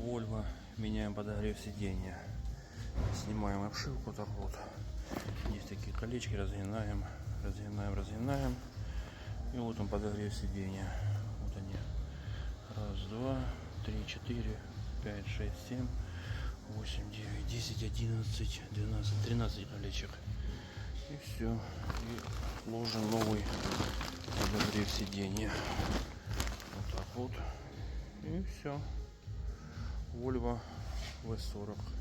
Volvo. Меняем подогрев сиденья. Снимаем обшивку, так вот. Есть такие колечки, разгинаем. И вот он, подогрев сиденья. Вот они. Раз, два, три, 4, 5, 6, 7, 8, 9, 10, 11, 12, 13 колечек. И все. И ложим новый подогрев сиденья. Вот так вот. И все. Volvo V40.